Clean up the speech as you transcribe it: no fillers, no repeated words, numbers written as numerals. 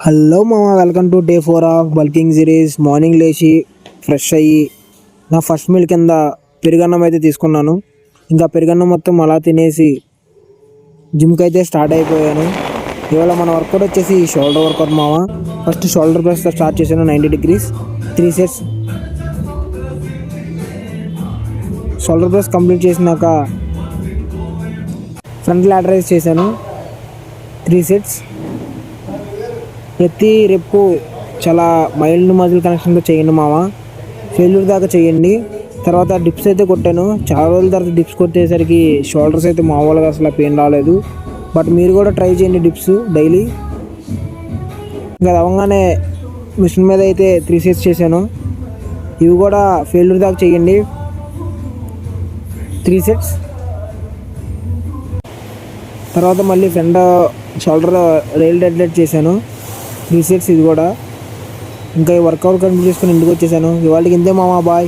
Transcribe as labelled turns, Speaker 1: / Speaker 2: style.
Speaker 1: Hello మామ, welcome to day 4 of bulking series. Morning లేచి fresh అయ్యి నా ఫస్ట్ మీల్ కింద పెరుగన్నం అయితే తీసుకున్నాను. ఇంకా పెరుగన్నం మొత్తం అలా తినేసి జిమ్కి అయితే స్టార్ట్ అయిపోయాను. ఇవాళ మన వర్కౌట్ వచ్చేసి షోల్డర్ వర్కౌట్ మామ. ఫస్ట్ షోల్డర్ ప్రెస్తో స్టార్ట్ చేశాను. 90 degrees 3 sets. Shoulder press complete చేసినాక ఫ్రంట్ లాటరైజ్ చేశాను 3 sets. ప్రతి రెప్పు చాలా మైల్డ్ మజిల్ కనెక్షన్తో చేయండి మామ, ఫెయిల్యూర్ దాకా చేయండి. తర్వాత డిప్స్ అయితే కొట్టాను. చాలా రోజుల తర్వాత డిప్స్ కొట్టేసరికి షోల్డర్స్ అయితే మామూలుగా అసలు పెయిన్ రాలేదు. బట్ మీరు కూడా ట్రై చేయండి డిప్స్ డైలీ. ఇంకా అవ్వగానే మిషన్ మీద అయితే 3 sets చేశాను. ఇవి కూడా ఫెయిల్యూర్ దాకా చేయండి 3 sets. తర్వాత మళ్ళీ ఫ్రంట్ షోల్డర్ రైల్ డెడ్లెట్ చేశాను 3 sets. ఇది కూడా ఇంకా ఈ వర్కౌట్ కంప్లీట్ చేసుకుని ఇంటికి వచ్చేసాను. ఇవాళకి ఇంతే మామ, బాయ్.